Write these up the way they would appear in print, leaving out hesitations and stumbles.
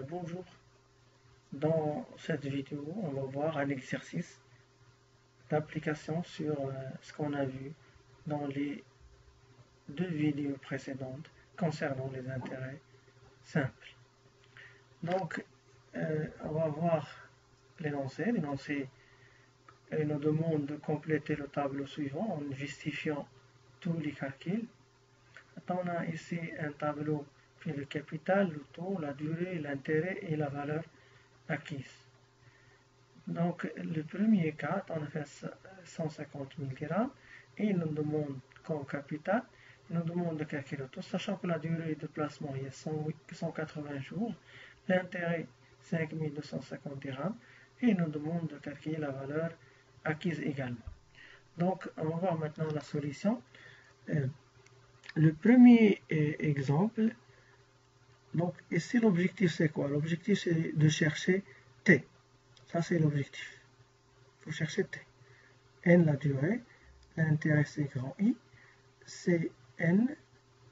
Bonjour. Dans cette vidéo, on va voir un exercice d'application sur ce qu'on a vu dans les deux vidéos précédentes concernant les intérêts simples. Donc, on va voir l'énoncé. L'énoncé nous demande de compléter le tableau suivant en justifiant tous les calculs. On a ici un tableau qui est le capital, le taux, la durée, l'intérêt et la valeur acquise. Donc, le premier cas, on a fait 150 000 dirhams et il nous demande comme capital, il nous demande de calculer le taux, sachant que la durée de placement est 180 jours, l'intérêt 5250 dirhams et il nous demande de calculer la valeur acquise également. Donc, on va voir maintenant la solution. Le premier exemple, donc ici l'objectif c'est quoi? L'objectif c'est de chercher T. Ça c'est l'objectif. Il faut chercher T. N la durée, l'intérêt c'est grand I, c'est N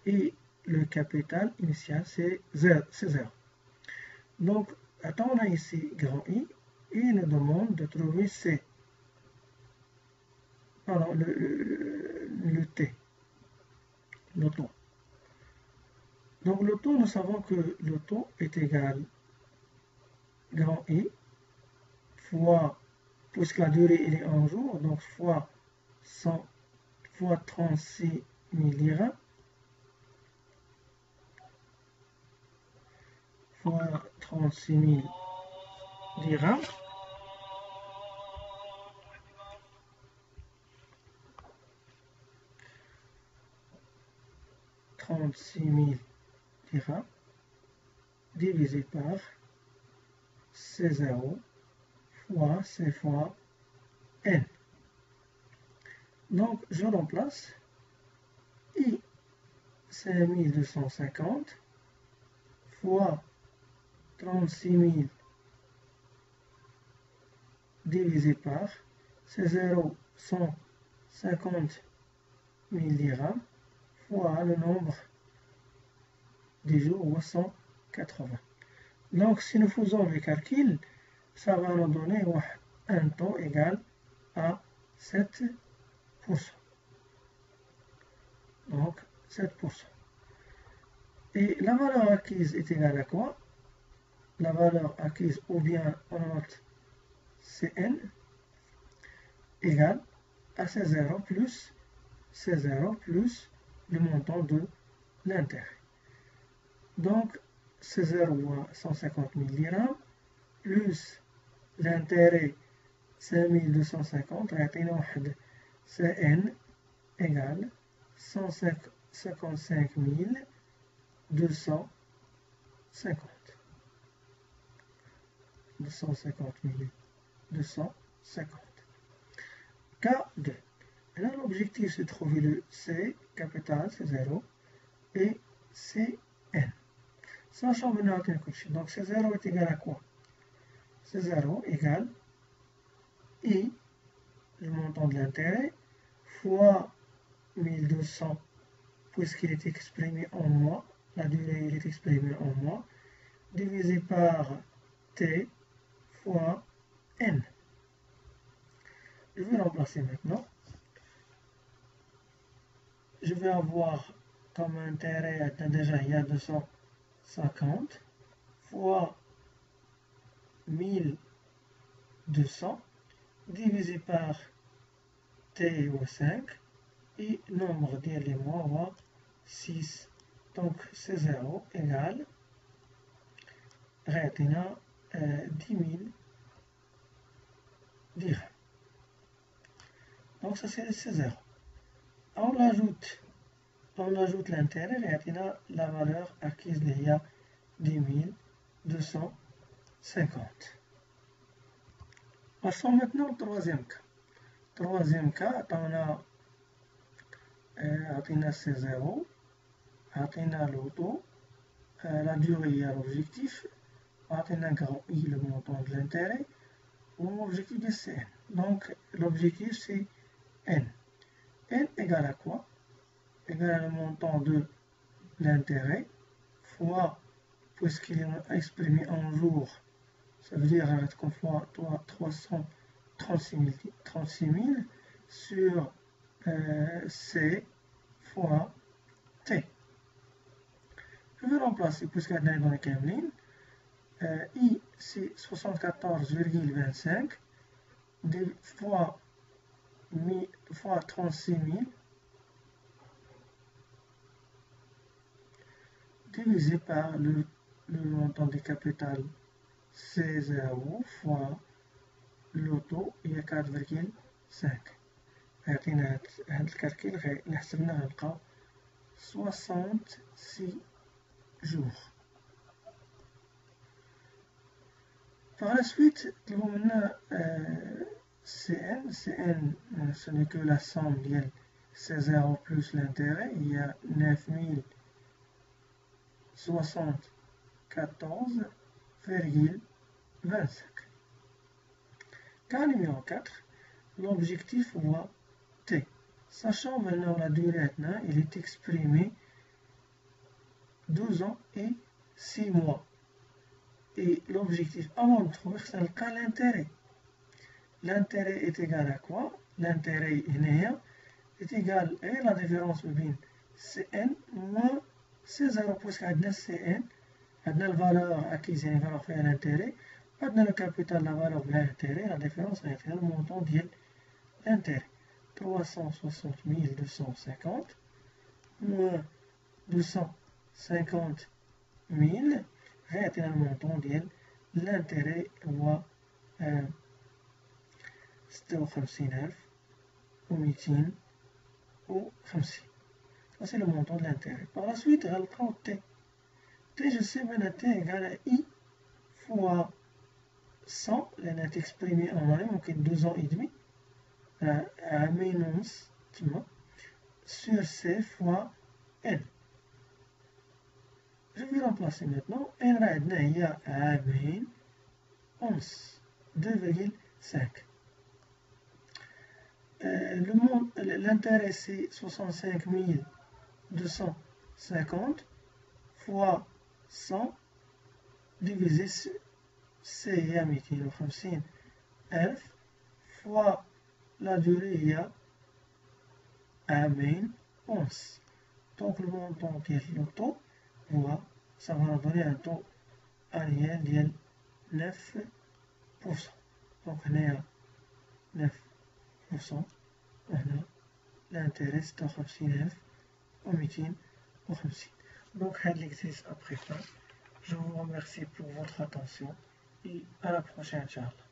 et le capital initial c'est 0. Donc, on a ici grand I et il nous demande de trouver C. Pardon, le T. Le taux. Donc le taux, nous savons que le taux est égal grand I fois, puisque la durée il est en jours, donc fois 100 fois 36 000 dirhams fois 36 000 dirhams divisé par C0 fois C fois N. Donc je remplace I 5250 fois 36 000 divisé par C0 150 000 dirhams fois le nombre des jours 180. Donc si nous faisons le calcul, ça va nous donner un taux égal à 7%. Donc 7%. Et la valeur acquise est égale à quoi? La valeur acquise, ou bien on note Cn, égale à C0 plus le montant de l'intérêt. Donc C0 150 000 dirhams plus l'intérêt 5250 Cn égale 155 250. 250. K2. Et là, l'objectif, c'est de trouver le C, capital, C0, et Cn. Sachant maintenant une question. Donc, C0 est égal à quoi? C0 égale I, le montant de l'intérêt, fois 1200, puisqu'il est exprimé en mois, la durée il est exprimée en mois, divisé par T fois N. Je vais remplacer maintenant. Je vais avoir comme intérêt, déjà il y a 250 fois 1200 divisé par T au 5 et nombre des mois va 6. Donc C0 égale 10 000 dirhams. Donc ça c'est le C0. On ajoute l'intérêt, la valeur acquise il y a 10 250. Passons maintenant au troisième cas. Troisième cas, on a C0, le taux, la durée et l'objectif, grand I, le montant de l'intérêt, ou l'objectif de Cn. Donc l'objectif c'est N. N égale à quoi? Égale le montant de l'intérêt fois puisqu'il est exprimé en jours. Ça veut dire qu'on fois 336 000 sur C fois T. Je vais remplacer, puisqu'il est dans les Cameline, I c'est 74,25 fois 36 000 divisé par le montant des capitales C0 fois le taux هي 4,5. عطينا هاد الكالكيل اللي حسبناه غنلقاو 66 jours. Par la suite, طلبوا منا CN. CN ce n'est que la somme ديال C0 plus l'intérêt. Il y a 9074,25. Cas numéro 4, l'objectif voit T. Sachant maintenant la durée, il est exprimé 12 ans et 6 mois. Et l'objectif, avant de trouver, c'est le cas l'intérêt. L'intérêt est égal à quoi? L'intérêt est égal à la différence entre Cn moins C0, puisqu'on a Cn, on a la valeur acquise, la valeur fait l'intérêt, on a le capital, la valeur de l'intérêt, la différence est le montant de l'intérêt. 360 250 moins 250 000 غيعطينا المونطون ديال l'intérêt هو 56,250. Ça c'est le montant de l'intérêt. Par la suite, غنلقاو T. T, je sais bien T égale à I fois 100, لأن est exprimé en année, ممكن 2 ans et demi, à minus, sur C fois N. Je vais remplacer maintenant. N عندنا هي عامين أونس 2,5. L'intérêt c'est 65 250 fois 100 divisé C هي 250,000 fois la durée هي عامين أونس. Donc le montant ديال le taux ça va nous donner un taux annuel de 9%. Donc on a 9%. L'intérêt c'est 50,250. Donc l'exercice après ça. Je vous remercie pour votre attention et à la prochaine, Inch'Allah.